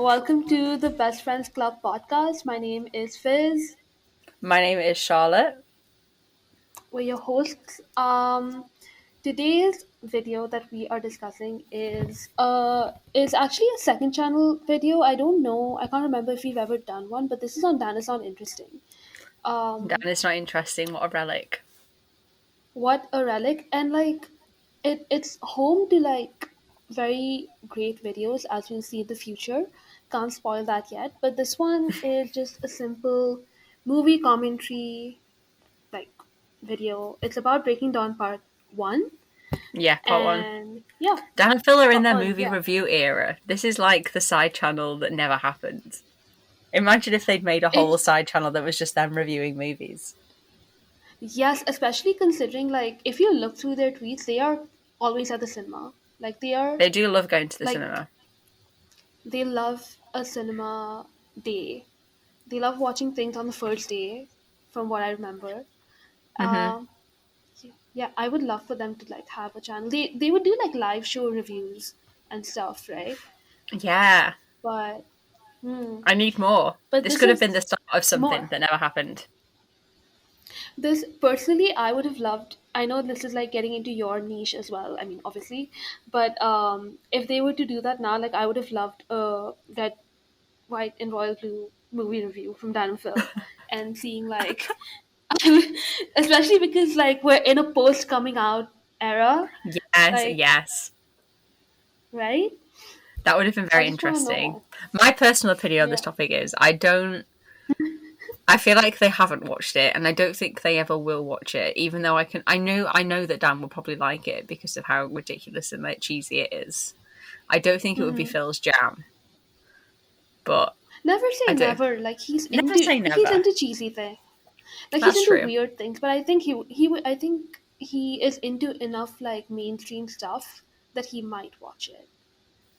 Welcome to the Best Friends Club Podcast. My name is Fizz. My name is Charlotte. We're your hosts. Today's video that we are discussing is actually a second channel video. I don't know. I can't remember if we've ever done one, but this is on Dan is Not Interesting. Dan is not interesting. What a relic. What a relic! And like, it's home to like very great videos as we'll see in the future. Can't spoil that yet, but this one is just a simple movie commentary like video. It's about Breaking Dawn Part 1, Yeah, part one. and yeah, Dan and Phil are in Part their 1, movie yeah. review era. This is like the side channel that never happened. Imagine if they'd made a whole It's side channel that was just them reviewing movies. yes, especially considering like if you look through their tweets, they are always at the cinema. Like they are They do love going to the like cinema. they love a cinema day. They love watching things on the first day, from what I remember. hmm Um, yeah, I would love for them to like have a channel. They would do like live show reviews and stuff, right? Yeah, But hmm, I need more. but This this could have been is the start of something more. that never happened. This personally, I would have loved. I know this is like getting into your niche as well. I mean, obviously, but if they were to do that now, like I would have loved a red, white, and royal blue movie review from Dan and Phil, and seeing like, especially because like we're in a post coming out era, Yes, like yes. right. That would have been I very just want to know interesting. more. My personal opinion on this Yeah. topic is I feel like they haven't watched it, and I don't think they ever will watch it. Even though I know that Dan will probably like it because of how ridiculous and like cheesy it is. I don't think it would be Hmm. Phil's jam, but Never say I do. never. Like Never say he's never. into cheesy thing. Like he's That's into true. weird things, but I think I think he is into enough like mainstream stuff that he might watch it.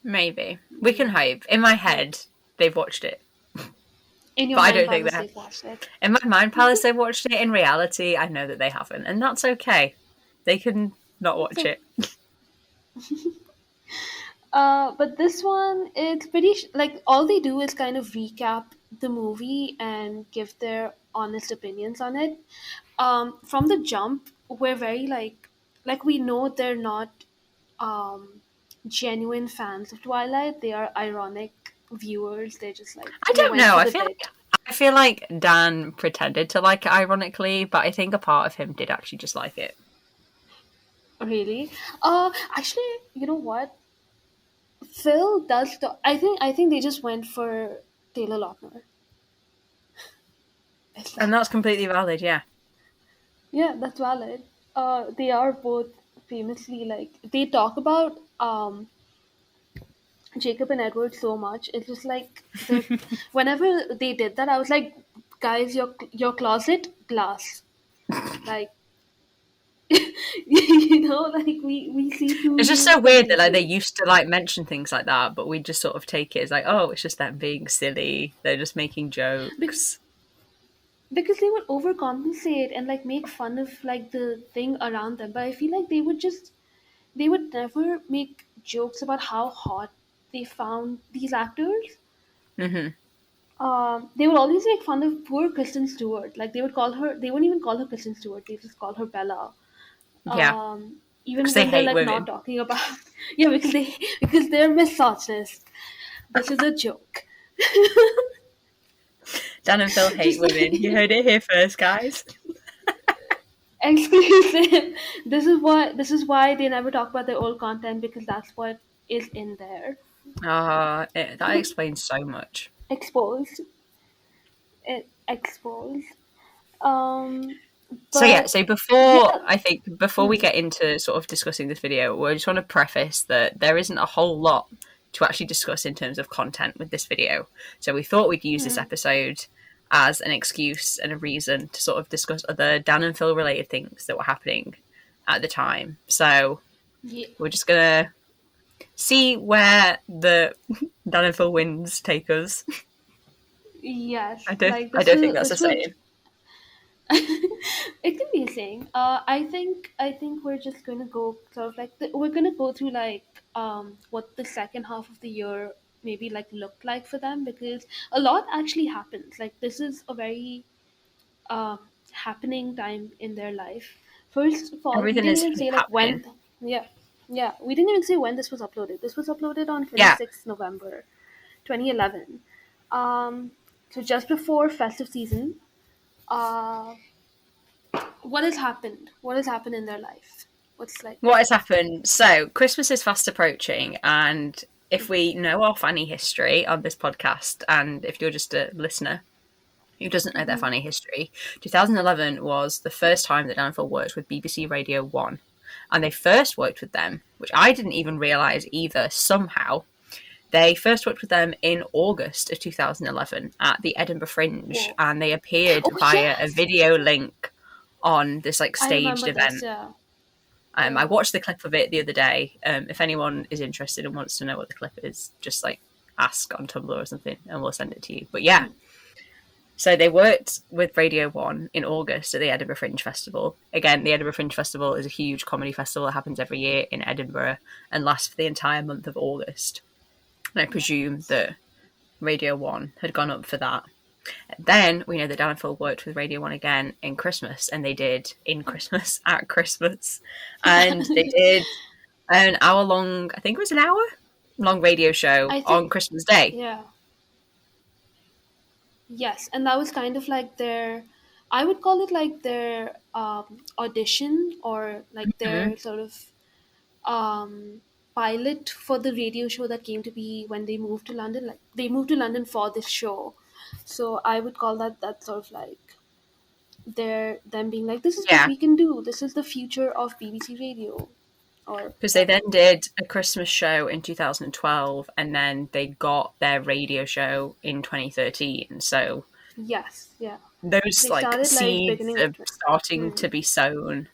Maybe we can hope. In my Yeah. head, they've watched it, In your but I mind don't think they palace, have. they've watched it. In my mind palace, they've watched it. In reality, I know that they haven't, and that's okay. They can not watch So, it. but this one, it's pretty like all they do is kind of recap the movie and give their honest opinions on it. From the jump, we're very like we know they're not um genuine fans of Twilight. They are ironic viewers. They're just like I they don't went know. for the bit. I feel like Dan pretended to like it ironically, but I think a part of him did actually just like it. Really? Actually, you know what? Phil does. I think they just went for Taylor Lautner. It's And like, that's completely valid, yeah. yeah, that's valid. They are both famously like they talk about Jacob and Edward so much. It's just like the whenever they did that, I was like, guys, your closet glass, like like we see through It's just you so weird that like they completely. used to like mention things like that, but we just sort of take it as like, oh, it's just them being silly. They're just making Be- jokes. because they would overcompensate and like make fun of like the thing around them, but I feel like they would never make jokes about how hot they found these actors. hmm They would always make fun of poor Kristen Stewart. Like they would call her, they wouldn't even call her Kristen Stewart. They just call her Bella. Yeah, Even because they when they're hate like not women. talking about, yeah, because they're misogynist. This is a joke. Dan and Phil hate Just women. You like heard it here first, guys. exclusive. This is why they never talk about their old content because that's what is in there. That explains so much. Exposed. Exposed. Um, So yeah, but so yeah. before we Hmm. get into sort of discussing this video, we just want to preface that there isn't a whole lot to actually discuss in terms of content with this video. So we thought we'd use this Hmm. episode as an excuse and a reason to sort of discuss other Dan and Phil related things that were happening at the time. So Yeah. we're just gonna see where the Dan and Phil wins take us. Yes. Like I don't think that's a saying. it can be a saying. I think we're just gonna go sort of like we're gonna go through like what the second half of the year maybe like looked like for them, because a lot actually happens. Like this is a very uh, happening time in their life. First of all, we Everything didn't is even say like happening. when. Yeah, yeah, we didn't even say when this was uploaded. This was uploaded on Yeah. 26th November 2011. So just before festive season. Uh, what has happened? What has happened in their life? What's like? What has happened? So, Christmas is fast approaching, and if we know our Fanny history on this podcast, and if you're just a listener who doesn't know their Mhm. Fanny history, 2011 was the first time that Danforth worked with BBC Radio 1. And they first worked with them, which I didn't even realise either, somehow. They first worked with them in August of 2011 at the Edinburgh Fringe, Whoa. and they appeared Oh via a yes, video link on this like I staged remember this. event. Yeah, I yeah. watched the clip of it the other day. If anyone is interested and wants to know what the clip is, just like ask on Tumblr or something, and we'll send it to you. But yeah, Hmm. so they worked with Radio 1 in August at the Edinburgh Fringe Festival. Again, the Edinburgh Fringe Festival is a huge comedy festival that happens every year in Edinburgh and lasts for the entire month of August. And I presume Yes. that Radio 1 had gone up for that. Then we know that Dan and Phil worked with Radio 1 again in Christmas, and they did in Christmas, at Christmas. And they did an hour long, I think it was an hour long radio show I think. on Christmas Day. Yeah. Yes, and that was kind of like their. I would call it like their audition, or like Mm-hmm. their sort of um, pilot for the radio show that came to be when they moved to London. Like they moved to London for this show, so I would call that sort of like their them being like, this is what Yeah, we can do. This is the future of BBC Radio, or because they then whatever. did a Christmas show in 2012, and then they got their radio show in 2013. So Yes, yeah. those They like started like seeds beginning are of. starting Hmm. to be sown.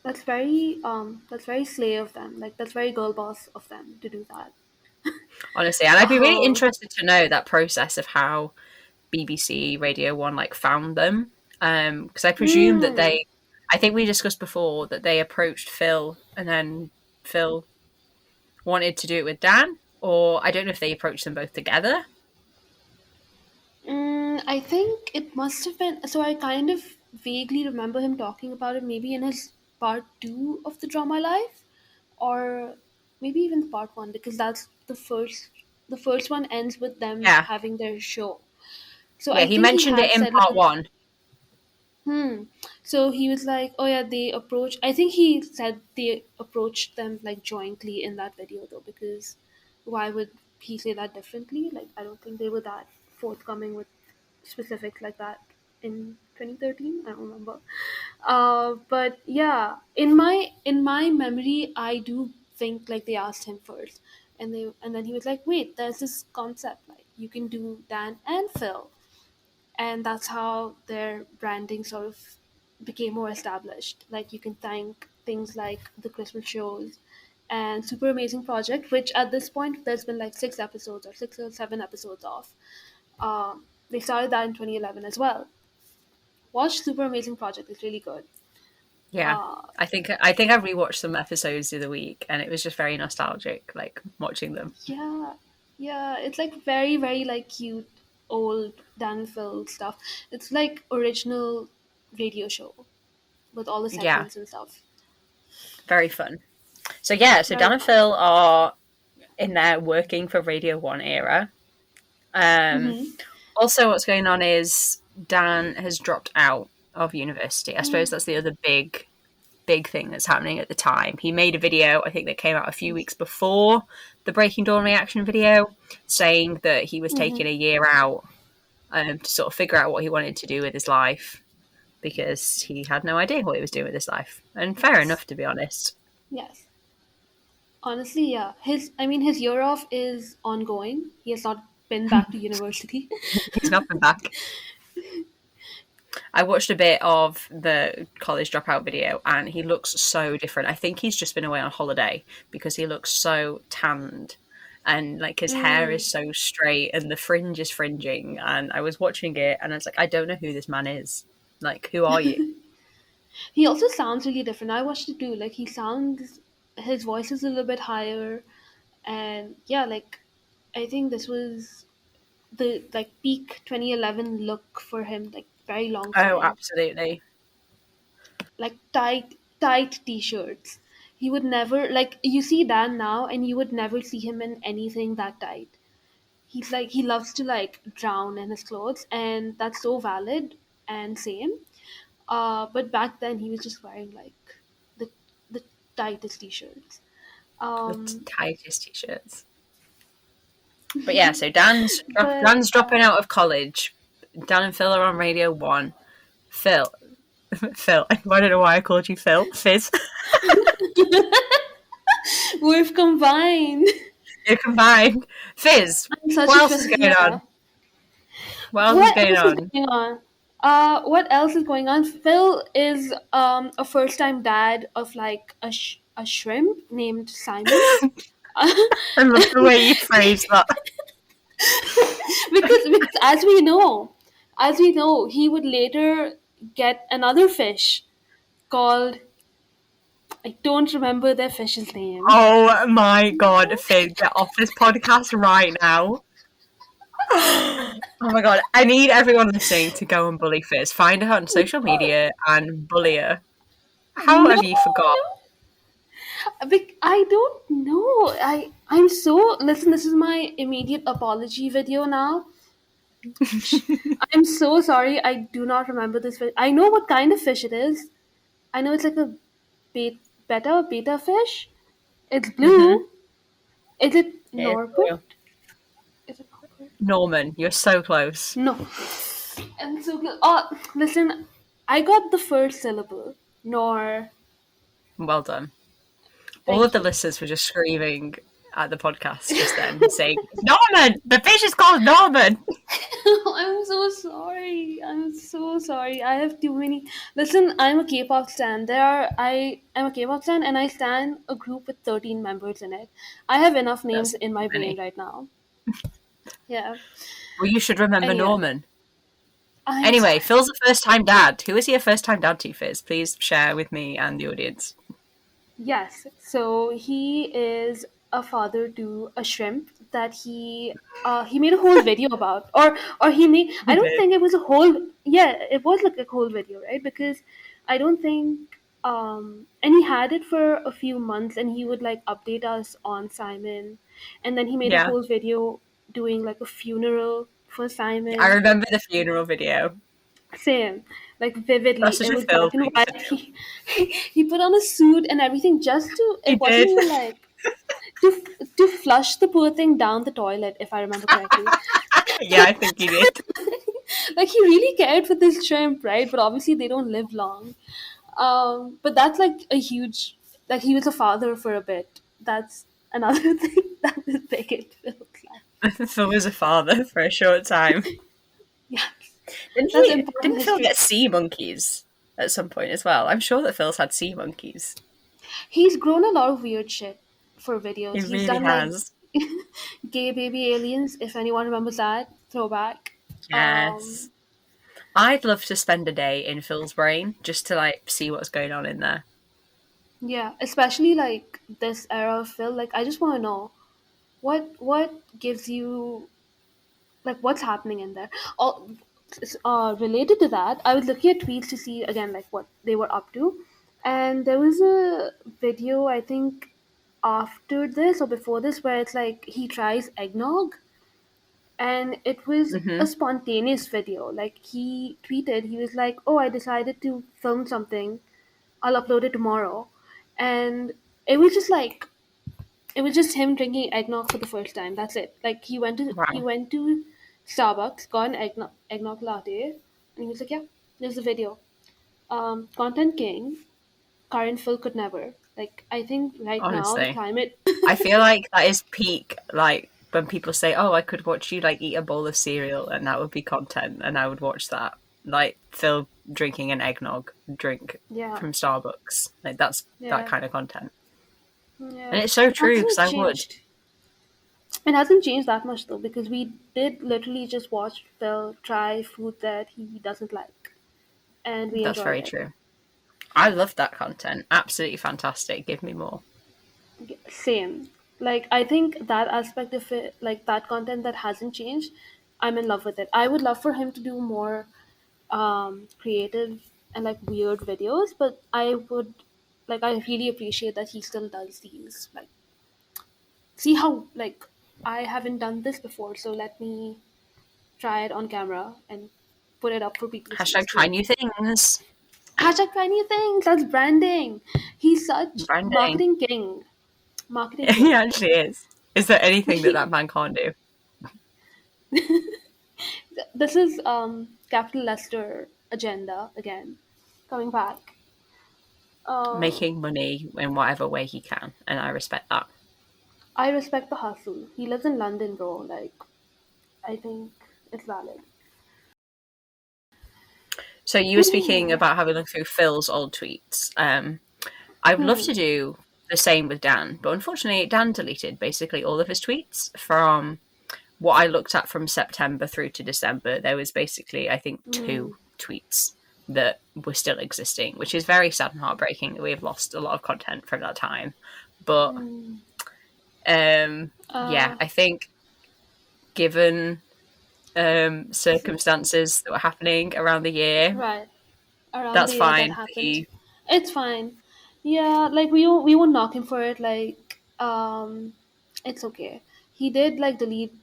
That's very slay of them. Like that's very girl boss of them to do that. Honestly, and I'd be really Um. interested to know that process of how BBC Radio 1 like found them. Because I presume that Hmm. they, I think we discussed before that they approached Phil, and then Phil wanted to do it with Dan, or I don't know if they approached them both together. I think it must have been. So I kind of vaguely remember him talking about it, maybe in his part two of the Drama Life, or maybe even the part one, because that's the first. The first one ends with them Yeah, having their show. So yeah, I he think he mentioned had it in said like, part one. So he was like, "Oh yeah, they approach." I think he said they approached them like jointly in that video though, because why would he say that differently? Like, I don't think they were that forthcoming with specifics like that in 2013. I don't remember. But yeah, in my memory, I do think like they asked him first, and then he was like, "Wait, there's this concept like you can do Dan and Phil." And that's how their branding sort of became more established. Like you can thank things like the Christmas shows and Super Amazing Project, which at this point there's been like 6 episodes or 6 or 7 episodes of. They started that in 2011 as well. Watch Super Amazing Project; it's really good. Yeah, Uh, I think I rewatched some episodes the other week, and it was just very nostalgic, like watching them. yeah, yeah, it's like very very like cute old Dan Phil stuff. It's like original radio show with all the Yeah, segments and stuff. very fun. So yeah, so Very Dan and fun. Phil are in their working for Radio 1 era. Um, Mm-hmm. Also, what's going on is Dan has dropped out of university. I suppose that's the other big thing that's happening at the time. He made a video, I think that came out a few weeks before the Breaking Dawn reaction video, saying that he was Mm-hmm. taking a year out to sort of figure out what he wanted to do with his life because he had no idea what he was doing with his life. And fair Yes. enough, to be honest. Yes. Honestly, yeah. His year off is ongoing. He has not been back to university. He's not been back. I watched a bit of the college dropout video and he looks so different. I think he's just been away on holiday because he looks so tanned and like his hair Mm. is so straight and the fringe is fringing. And I was watching it and I was like, I don't know who this man is. Like, who are you? He also sounds really different. I watched it too. Like he sounds, his voice is a little bit higher. And yeah, like I think this was the like peak 2011 look for him, like very long Oh, time, absolutely. like tight t-shirts. He would never, like, you see Dan now and you would never see him in anything that tight. He's like, he loves to like drown in his clothes, and that's so valid and same. But back then he was just wearing like the the tightest t-shirts. The um tightest t-shirts. But yeah, so Dan's but dropping out of college. Dan and Phil are on Radio 1. Phil. Phil. I don't know why I called you Phil. Fizz. we've combined. You're combined. Fizz. I'm such What a else is going yeah. on? What else is What going else is on? going on? What else is going on? Phil is a first time dad of like a shrimp named Simon. I love the way you phrase that. Because as we know, he would later get another fish called, I don't remember their fish's name. Oh my god, Fizz, get off this podcast right now. Oh my god, I need everyone listening to go and bully Fizz. Find her on social media and bully her. How No, have you forgot? I don't know. I'm so, listen. This is my immediate apology video now. I'm so sorry. I do not remember this fish. I know what kind of fish it is. I know it's like a beta fish. It's Mm-hmm. blue. Is it It is Norbert? blue. Is it Norbert? Norman, you're so close. No. And so good. Oh, listen. I got the first syllable. Nor. Well done. All of Thank the you. listeners were just screaming at the podcast just then, saying, Norman! The fish is called Norman! I'm so sorry. I'm so sorry. I have too many. Listen, I'm a K-pop stan. I'm a K-pop stan, and I stan a group with 13 members in it. I have enough names That's in my brain funny. right now. Yeah. Well, you should remember Anyway, Norman. I'm Anyway, sorry. Phil's a first time dad. Who is he a first time dad to, Fizz? Please share with me and the audience. Yes. So he is a father to a shrimp that he made a whole video about, or he made. I He don't did. think it was a whole. Yeah, it was like a whole video, right? Because I don't think. And he had it for a few months, and he would like update us on Simon, and then he made a Yeah. whole video doing like a funeral for I Simon. remember the funeral video. Same, like vividly. That's such It a was Phil black and thing to white. do. He put on a suit and everything just to. He It wasn't did. even like to flush the poor thing down the toilet, if I remember correctly. Yeah, I think he did. Like he really cared for this shrimp, right? But obviously they don't live long. But that's like a huge. Like he was a father for a bit. That's another thing that was big in Phil's life. Phil was a father for a short time. Yes, Didn't that's he? important Didn't Phil history. get sea monkeys at some point as well? I'm sure that Phil's had sea monkeys. He's grown a lot of weird shit for He videos. He's really done like has. gay baby aliens, if anyone remembers that throwback. Yes. Um, I'd love to spend a day in Phil's brain just to like see what's going on in there. yeah, especially like this era of Phil. Like, I just want to know what gives you like what's happening in there. All related to that, I was looking at tweets to see again like what they were up to, and there was a video I think after this or before this where it's like he tries eggnog, and it was a Mm-hmm. spontaneous video. Like he tweeted, he was like, "Oh, I decided to film something. I'll upload it tomorrow," and it was just like it was just him drinking eggnog for the first time. That's it. Like he Wow. went to Starbucks, got an eggnog latte, and he was like, "Yeah, there's the video." Content king, current Phil could never. Like I think right now the Honestly. climate. I feel like that is peak, like when people say, "Oh, I could watch you like eat a bowl of cereal, and that would be content," and I would watch that. Like Phil drinking an eggnog drink Yeah, from Starbucks, like that's that yeah, kind of content, and yeah. it's so It true because hasn't I would. changed. It hasn't changed that much though, because we did literally just watch Phil try food that he doesn't like, and we That's enjoyed very it. true. I love that content. Absolutely fantastic. Give me more. Same. Like, I think that aspect of it, like that content that hasn't changed, I'm in love with it. I would love for him to do more creative and like weird videos, but I really appreciate that he still does these. Like, see how, like, I haven't done this before, so let me try it on camera and put it up for people to see. Hashtag So try new things. hashtag try new things. That's branding. He's such Branding. marketing king. Marketing He king. actually is. Is there anything that that man can't do? This is capital Lester agenda again, coming back. Um, Making money in whatever way he can, and I respect that. I respect the hustle. He lives in London, bro. Like, I think it's valid. So you were speaking about having a look through Phil's old tweets. I would love to do the same with Dan, but unfortunately, Dan deleted basically all of his tweets from what I looked at from September through to December. There was basically, I think, Mm, 2 tweets that were still existing, which is very sad and heartbreaking that we have lost a lot of content from that time. But mm. yeah, Uh, I think given circumstances that were happening around the year, right. Around that's the year that fine. happened. It's fine. Yeah, like we won't knock him for it. Like, it's okay. He did like delete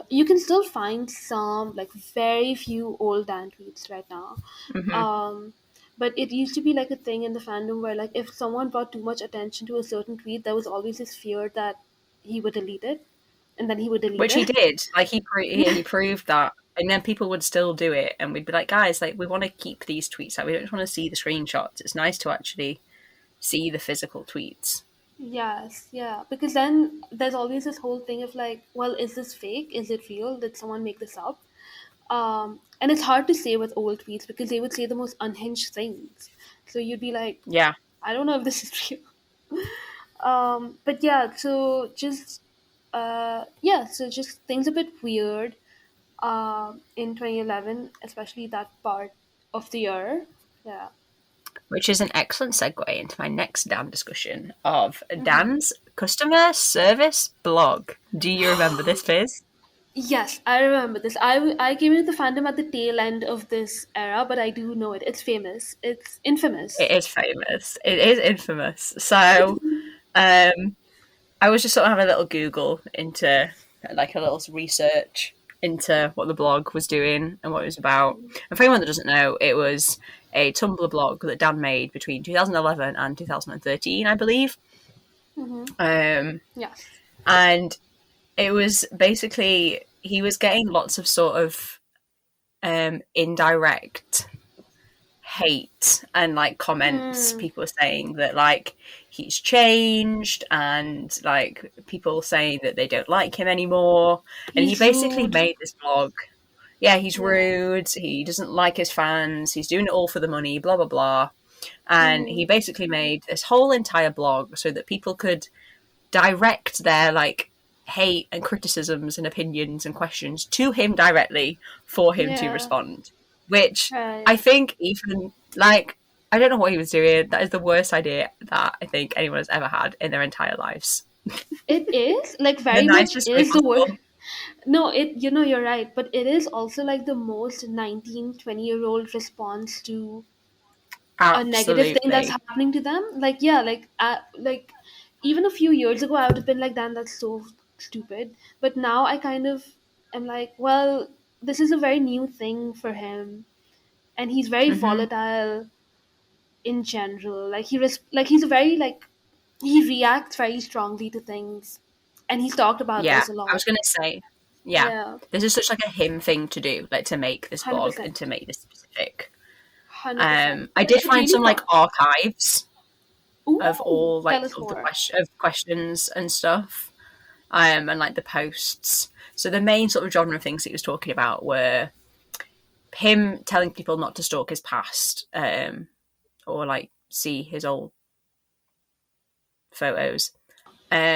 you can still find some like very few old Dan tweets right now. Mhm. Um, but it used to be like a thing in the fandom where like if someone brought too much attention to a certain tweet, there was always this fear that he would delete it, and then he would delete Which he it. did. Like he proved that, and then people would still do it, and we'd be like, guys, like we want to keep these tweets. Like we don't just want to see the screenshots. It's nice to actually see the physical tweets. Yes, yeah. Because then there's always this whole thing of like, well, is this fake? Is it real? Did someone make this up? And it's hard to say with old tweets because they would say the most unhinged things. So you'd be like, Yeah, I don't know if this is real. But yeah, so just things a bit weird in 2011, especially that part of the year. Yeah. which is an excellent segue into my next Dan discussion of hmm Dan's customer service blog. Do you remember this, Fizz? Yes, I remember this. I came into the fandom at the tail end of this era, but I do know it. It's famous. It's It infamous. is famous. It is infamous. So, um, I was just sort of having a little Google into like a little research into what the blog was doing and what it was about. And for anyone that doesn't know, it was a Tumblr blog that Dan made between 2011 and 2013, I believe. hmm Um, Yes. and it was basically he was getting lots of sort of indirect hate and like comments. Mm, People saying that like he's changed and like people saying that they don't like him anymore. And he he's basically rude. made this blog. Yeah, he's Yeah. rude. He doesn't like his fans. He's doing it all for the money, blah, blah, blah. And hmm he basically made this whole entire blog so that people could direct their like hate and criticisms and opinions and questions to him directly for him to Yeah. respond. Which Right. I think even like I don't know what he was doing. That is the worst idea that I think anyone has ever had in their entire lives. It is like In the very much nicest way is the word. possible. No, you're right, but it is also like the most 19-20-year-old response to a negative thing that's Absolutely. happening to them. Like, yeah, like even a few years ago I would have been like, damn, that's so stupid. But now I kind of am like, well, this is a very new thing for him, and he's very Hmm. volatile in general. Like he's a very like he reacts very strongly to things, and he's talked about Yeah, this a I lot. was gonna say, yeah, Yeah, this is such like a him thing to do, like to make this hundred blog and to percent, make this specific. 100%. I But did it find really some like got. archives of Ooh, all like tell us sort of the more. questions and stuff, and like the posts. So the main sort of genre of things he was talking about were him telling people not to stalk his past, or like see his old photos.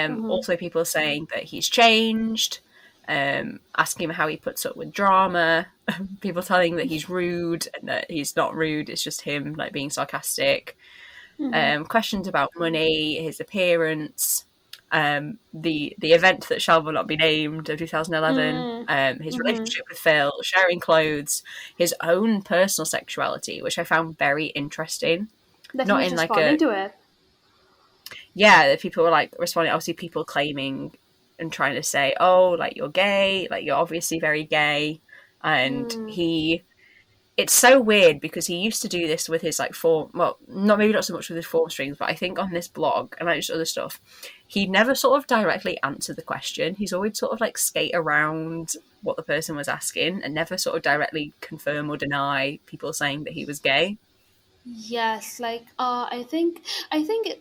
Mm-hmm. Also, people saying that he's changed, asking him how he puts up with drama. People telling that he's rude and that he's not rude. It's just him like being sarcastic. Mm-hmm. Questions about money, his appearance. the event that shall not be named of 2011, Mm. his Mm-hmm. relationship with Phil, sharing clothes, his own personal sexuality, which I found very interesting. That he Not was in like responding a to it. yeah, that people were like responding. Obviously, people claiming and trying to say, "Oh, like you're gay, like you're obviously very gay," and Mm. he. It's so weird because he used to do this with his like form. Well, not maybe not so much with his form strings, but I think on this blog and like just other stuff, he never sort of directly answered the question. He's always sort of like skate around what the person was asking and never sort of directly confirm or deny people saying that he was gay. Yes, like I think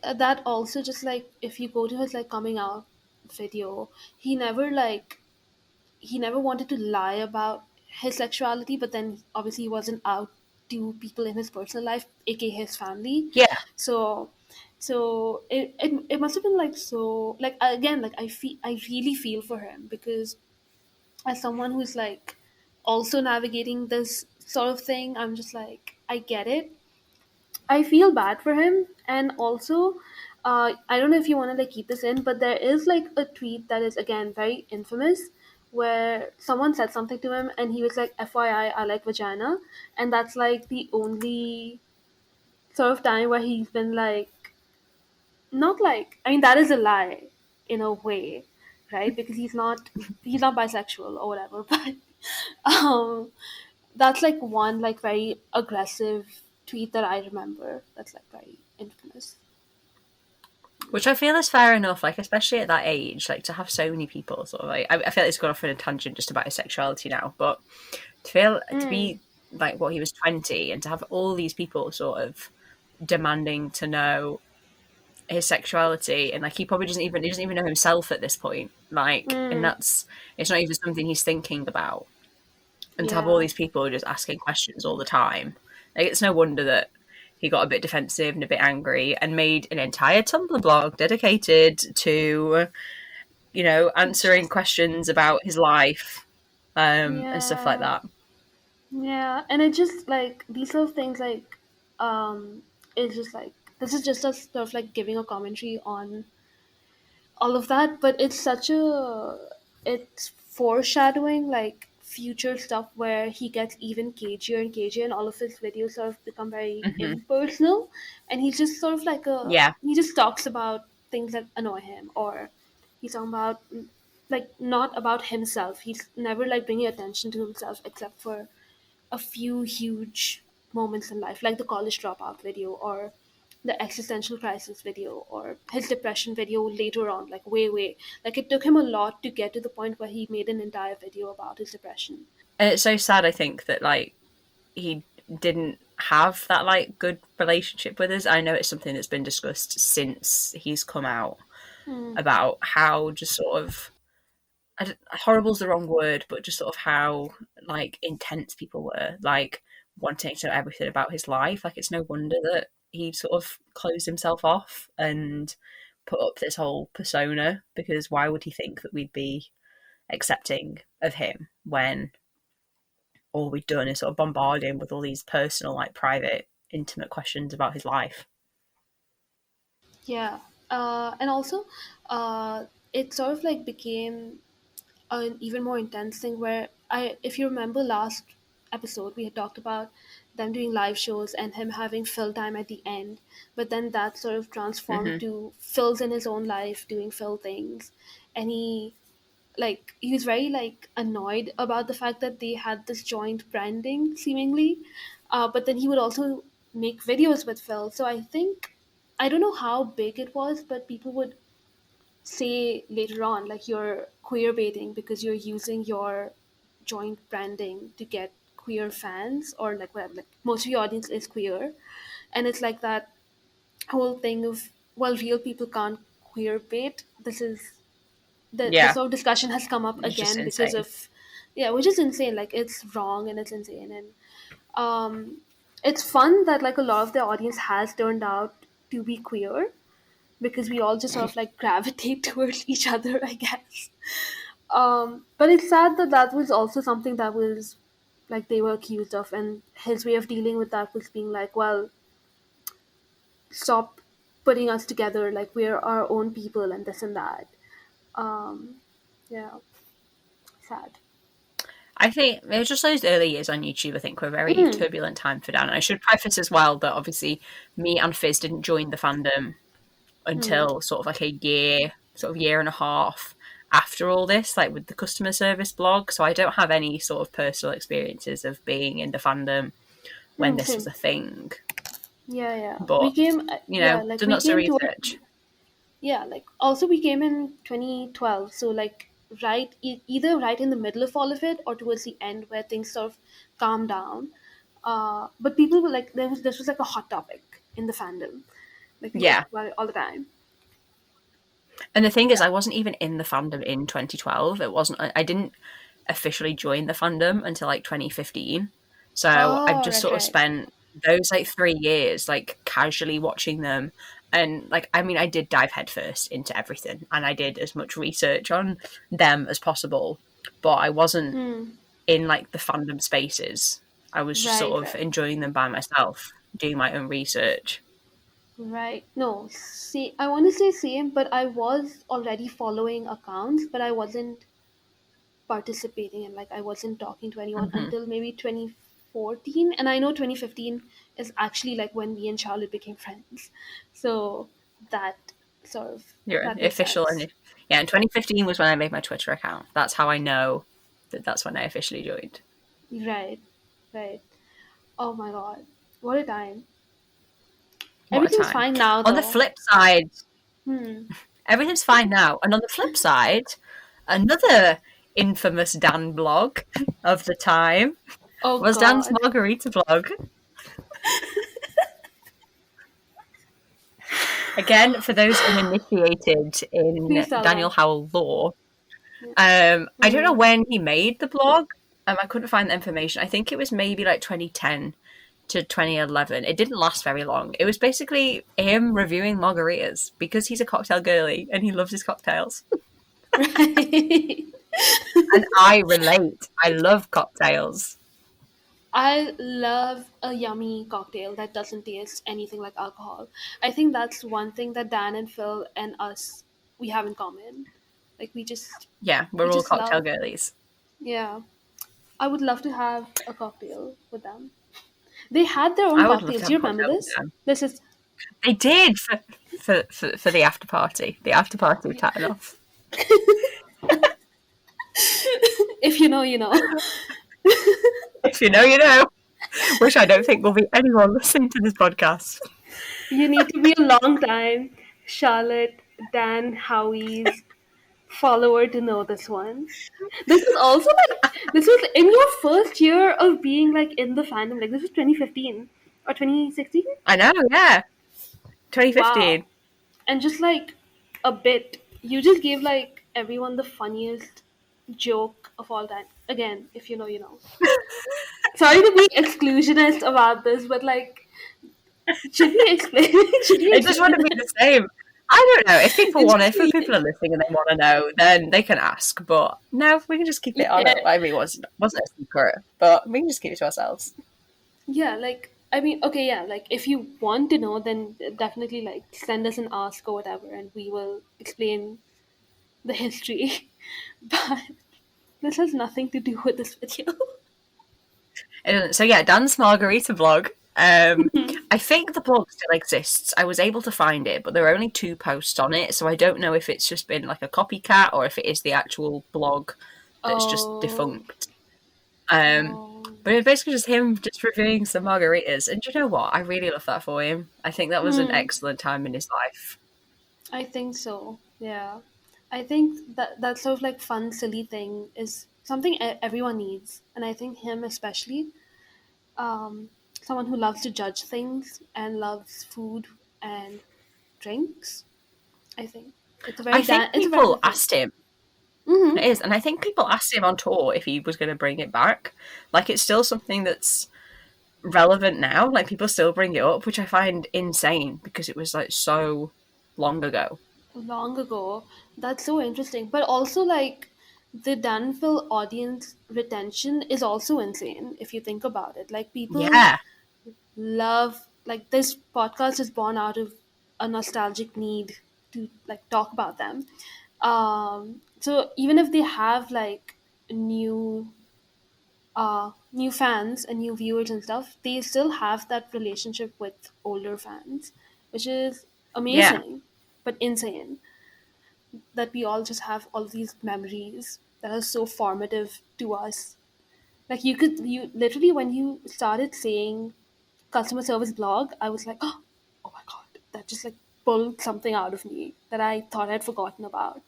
that also just like if you go to his like coming out video, he never like he never wanted to lie about his sexuality, but then obviously he wasn't out to people in his personal life, aka his family. Yeah, So it must have been like so like again like I really feel for him because as someone who's like also navigating this sort of thing, I'm just like I get it. I feel bad for him, and also, I don't know if you want to like keep this in, but there is like a tweet that is again very infamous, where someone said something to him, and he was like, "FYI, I like vagina," and that's like the only sort of time where he's been like, not like, I mean, that is a lie in a way, right? Because he's not bisexual or whatever, but um, that's like one like very aggressive tweet that I remember. That's like very infamous. which I feel is fair enough. Like especially at that age, like to have so many people sort of like I feel like it's gone off on a tangent just about his sexuality now, but to Mm, be like what he was 20 and to have all these people sort of demanding to know his sexuality and like he doesn't even know himself at this point, like, and mm, that's it's not even something he's thinking about, and to have all yeah, these people just asking questions all the time, like it's no wonder that he got a bit defensive and a bit angry and made an entire Tumblr blog dedicated to answering just questions about his life, and stuff like yeah, that. yeah, and it just like these sort of things like it's just like this is just a sort of like giving a commentary on all of that, but it's foreshadowing like future stuff where he gets even cagier and cagier, and all of his videos sort of become very Hmm. impersonal, and he's just sort of like Yeah. he just talks about things that annoy him, or he's talking about like not about himself. He's never like bringing attention to himself except for a few huge moments in life, like the college dropout video or the existential crisis video or his depression video later on, like way. Like it took him a lot to get to the point where he made an entire video about his depression. And it's so sad, I think, that like he didn't have that like good relationship with us. I know it's something that's been discussed since he's come out Hmm. about how just sort of horrible's the wrong word, but just sort of how like intense people were, like wanting to know everything about his life. Like it's no wonder that he sort of closed himself off and put up this whole persona, because why would he think that we'd be accepting of him when all we've done is sort of bombard him with all these personal, like private, intimate questions about his life. Yeah. And also, it sort of like became an even more intense thing where if you remember last episode, we had talked about them doing live shows and him having Phil time at the end, but then that sort of transformed Hmm. to Phil's in his own life doing Phil things, and he was very like annoyed about the fact that they had this joint branding seemingly, but then he would also make videos with Phil. So I think I don't know how big it was, but people would say later on like you're queer baiting because you're using your joint branding to get queer fans, or like whatever, like most of your audience is queer, and it's like that whole thing of, well, real people can't queer bait. This is the Yeah, sort of discussion has come up it's just again because insane. of, yeah, which is insane. Like it's wrong and it's insane, and it's fun that like a lot of the audience has turned out to be queer because we all just sort of like gravitate towards each other, I guess. But it's sad that that was also something that was like they were accused of, and his way of dealing with that was being like, well, stop. putting us together, like we're our own people and this and that. Yeah, sad. I think it was just those early years on YouTube, I think, were a very Mm, turbulent time for Dan. And I should preface as well that obviously me and Fizz didn't join the fandom mm, until sort of like a year, sort of year and a half after all this, like with the customer service blog. So I don't have any sort of personal experiences of being in the fandom when this was same. a thing. Yeah, yeah. We But, came, like done we lots of came toward, research. yeah, like also we came in 2012. So like either right in the middle of all of it or towards the end where things sort of calmed down. But people were like, this was like a hot topic in the fandom. Like people Yeah. talk about it all the time. And the thing is, I wasn't even in the fandom in 2012. I didn't officially join the fandom until like 2015. So I've Oh, just right, sort of right. spent those like 3 years like casually watching them. And like, I mean, I did dive headfirst into everything and I did as much research on them as possible, but I wasn't Hmm. in like the fandom spaces. I was just Right, sort of right. enjoying them by myself, doing my own research. Right. No, see, I want to say same, but I was already following accounts, but I wasn't participating and like I wasn't talking to anyone Hmm. until maybe 2014. And I know 2015 is actually like when me and Charlotte became friends. So that sort of You're that makes official, sense. and yeah, in 2015 was when I made my Twitter account. That's how I know that that's when I officially joined. Right. Right. Oh my god. What a time. What a Everything's time. fine now On the though. flip side, Hmm. everything's fine now. And on the flip side, another infamous Dan blog of the time Oh was Dan's god. Margarita blog. Again, for those uninitiated in Please tell Daniel them. Howell lore, Yeah. I don't know Hmm. when he made the blog. I couldn't find the information. I think it was maybe like 2010 to 2011. It didn't last very long. It was basically him reviewing margaritas because he's a cocktail girly and he loves his cocktails. Right. And I relate. I love cocktails. I love a yummy cocktail that doesn't taste anything like alcohol. I think that's one thing that Dan and Phil and us we have in common. Like Yeah, we we're all just cocktail love. girlies. Yeah. I would love to have a cocktail with them. They had their own I would love cocktails. to Do have you a remember cocktail with this? them. This is They did for the after party. The after party with Tatting Off. if you know, you know. If you know, you know. Which I don't think will be anyone listening to this podcast. You need to be a long time Charlotte, Dan, Howie's follower to know this one. This is also like this was in your first year of being like in the fandom. Like this was 2015 or 2016. I know, yeah. Wow, 2015. and just like a bit, you just gave like everyone the funniest joke of all time. Again, if you know, you know. Sorry to be exclusionist about this, but like, should we explain? should we It just explain wouldn't be it? the same. I don't know. If people It's want it, just if people are listening and they want to know, then they can ask. But no, we can just keep it on yeah, it. I mean, it wasn't a secret, but we can just keep it to ourselves. yeah. Like I mean, okay, yeah. Like if you want to know, then definitely like send us an ask or whatever, and we will explain the history. But this has nothing to do with this video. So yeah, Dan's Margarita blog. I think the blog still exists. I was able to find it, but there are only 2 posts on it, so I don't know if it's just been like a copycat or if it is the actual blog that's just Oh, defunct. Um, oh. but it's basically just him just reviewing some margaritas, and you know what? I really love that for him. I think that was an Hmm. excellent time in his life. I think so. Yeah. I think that sort of like fun, silly thing is something everyone needs, and I think him especially, someone who loves to judge things and loves food and drinks. I think I think it's a very people good thing. asked him. Mm-hmm. It is, and I think people asked him on tour if he was going to bring it back. Like, it's still something that's relevant now. Like, people still bring it up, which I find insane because it was like so long ago. Long ago. That's so interesting. But also, like, the Danville audience retention is also insane if you think about it. Like, people Yeah, love, like, this podcast is born out of a nostalgic need to like talk about them. So even if they have like new new fans and new viewers and stuff, they still have that relationship with older fans, which is Yeah. amazing but insane that we all just have all these memories that are so formative to us. Like you literally when you started saying customer service blog, I was like, oh my god, that just like pulled something out of me that I thought I'd forgotten about.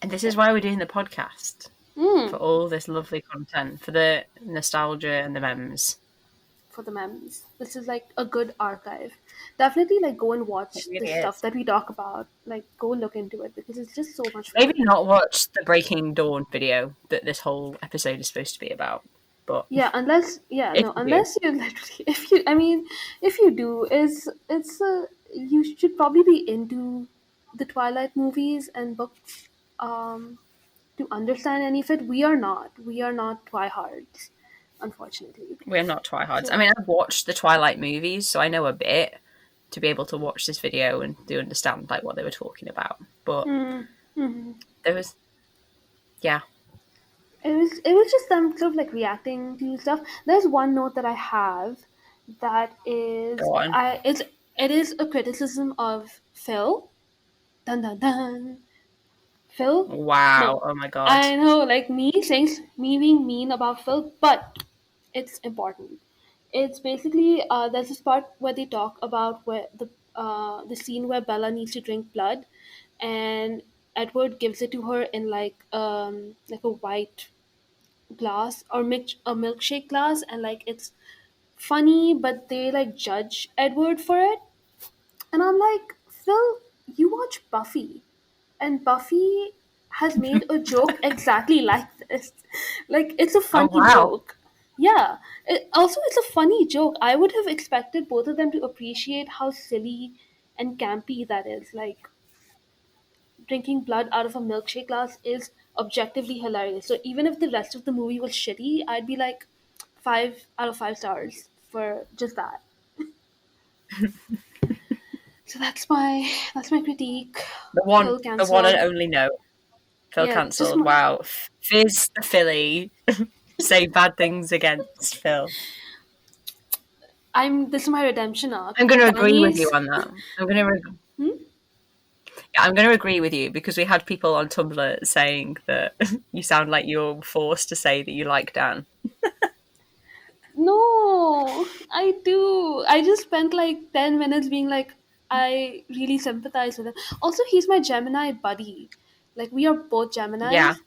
And this is why we're doing the podcast, Mm, for all this lovely content, for the nostalgia and the memes. for the memes. This is like a good archive. Definitely like go and It watch the really stuff is. that we talk about. Like go look into it because it's just so much Maybe fun. not watch the Breaking Dawn video that this whole episode is supposed to be about, but Yeah, unless yeah, if no, you do, unless you literally if you I mean if you do is it's you should probably be into the Twilight movies and books to understand any of it. We are not. We are not tryhards, unfortunately. we're not tryhards. I So mean, I've watched the Twilight movies, so I know a bit to be able to watch this video and to understand like what they were talking about. But mm, mhm. there was, yeah, It was just them sort of like reacting to stuff. There's one note that I have that is go on. it is a criticism of Phil. Dun dun dun. Phil? Wow, No. oh my god. I know, like me being mean about Phil, but it's important. It's basically there's this part where they talk about where the scene where Bella needs to drink blood, and Edward gives it to her in like a white glass or a milkshake glass, and like it's funny, but they like judge Edward for it, and I'm like, Phil, you watch Buffy, and Buffy has made a joke exactly like this. Like, it's a Oh funny wow. joke. Yeah. Also, it's a funny joke. I would have expected both of them to appreciate how silly and campy that is. Like, drinking blood out of a milkshake glass is objectively hilarious. So, even if the rest of the movie was shitty, I'd be like, 5 out of 5 stars for just that. So that's my critique. Phil The one and cancelled. only no. Phil Yeah, just cancelled. Wow. Fizz the Philly say bad things against Phil. this is my redemption arc. I'm going to agree with you Danny's on that. hmm? I'm going to agree with you because we had people on Tumblr saying that you sound like you're forced to say that you like Dan. No, I do. I just spent like 10 minutes being like, I really sympathize with him. Also, he's my Gemini buddy. Like we are both Yeah. Geminis.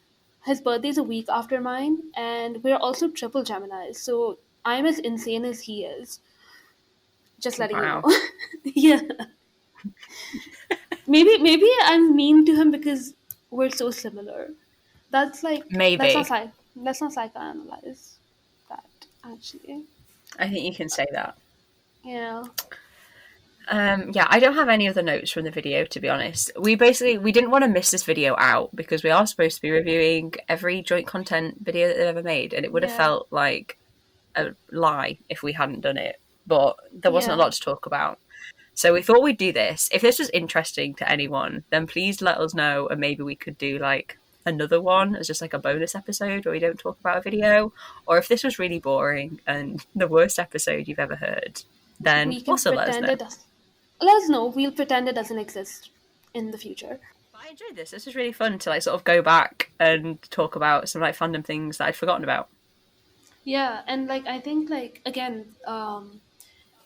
His birthday's a week after mine, and we're also triple Geminis. So I'm as insane as he is. Just letting you know. Wow. Yeah. Maybe I'm mean to him because we're so similar. That's like Maybe. let's not psychoanalyze that actually. I think you can say that. Yeah. Yeah, I don't have any other notes from the video, to be honest. We didn't want to miss this video out because we are supposed to be reviewing every joint content video that they've ever made, and it would have Yeah. felt like a lie if we hadn't done it. But there wasn't a Yeah. lot to talk about. So we thought we'd do this. If this was interesting to anyone, then please let us know, and maybe we could do like another one as just like a bonus episode where we don't talk about a video. Or if this was really boring and the worst episode you've ever heard, then We can also let us pretend know. it does. Let us know. We'll pretend it doesn't exist in the future. But I enjoyed this. This was really fun to like sort of go back and talk about some like fandom things that I'd forgotten about. Yeah, and like I think like again,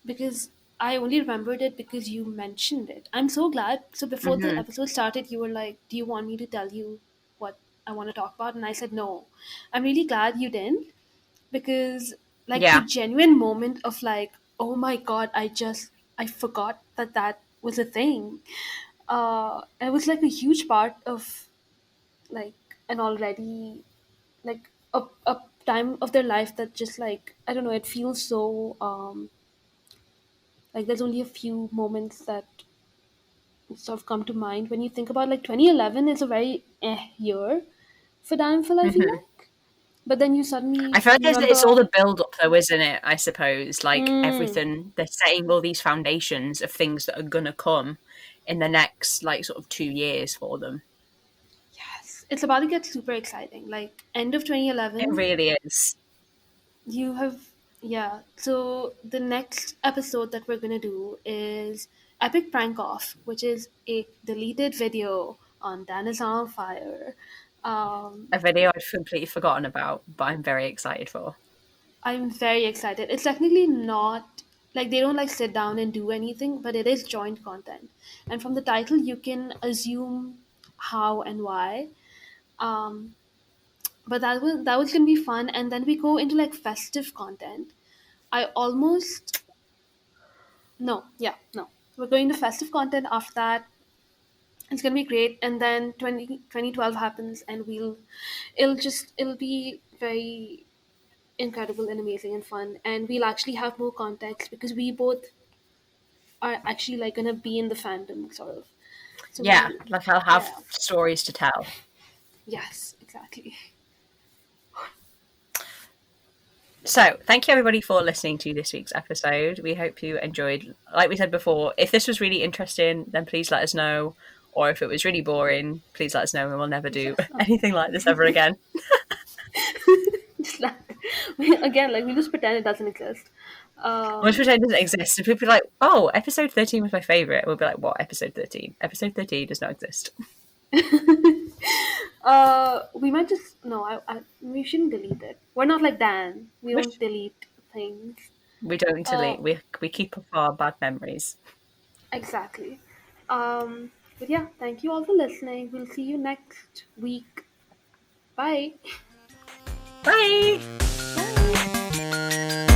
because I only remembered it because you mentioned it. I'm so glad. So before the Hmm. episode started, you were like, "Do you want me to tell you what I want to talk about?" And I said, "No." I'm really glad you didn't because like the Yeah. genuine moment of like, "Oh my god, I forgot that was a thing." It was like a huge part of like an already like a time of their life that just like I don't know. It feels so like there's only a few moments that sort of come to mind when you think about like 2011 is a very year for Dan Phil, I feel Hmm. like. But then you I suddenly feel like it's all remember. the build up, though, isn't it? I suppose, like Mm, everything, they're setting all these foundations of things that are gonna come in the next, like, sort of 2 years for them. yes, it's about to get super exciting. Like end of It 2011, really is. you have, yeah. So the next episode that we're gonna do is Epic Prank Off, which is a deleted video on Dan is on fire. Um, A video I'd completely forgotten about, but I'm very excited for. I'm very excited. It's technically not like they don't like sit down and do anything, but it is joint content. And from the title, you can assume how and why. Um, but that was gonna be fun. And then we go into like festive content. I almost no, yeah, no. We're going to festive content after that. It's gonna be great. And then 2012 happens, and it'll be very incredible and amazing and fun, and we'll actually have more context because we both are actually like gonna be in the fandom sort of. So Yeah, we'll, like I'll have yeah, stories to tell. yes, exactly. So, thank you everybody for listening to this week's episode. We hope you enjoyed. Like we said before, if this was really interesting, then please let us know. Or if it was really boring, please let us know and we'll never Please do let us know. anything like this ever again. Just like again, like we just pretend it doesn't exist. Once Um, pretend doesn't exist, and people are like, oh, episode 13 was my favourite. We'll be like, what, episode 13? Episode 13 does not exist. we might just no. We shouldn't delete it. We're not like Dan. We don't Which delete things. we don't Uh, delete. We keep up our bad memories. exactly. But yeah, thank you all for listening. We'll see you next week. Bye. Bye! Bye.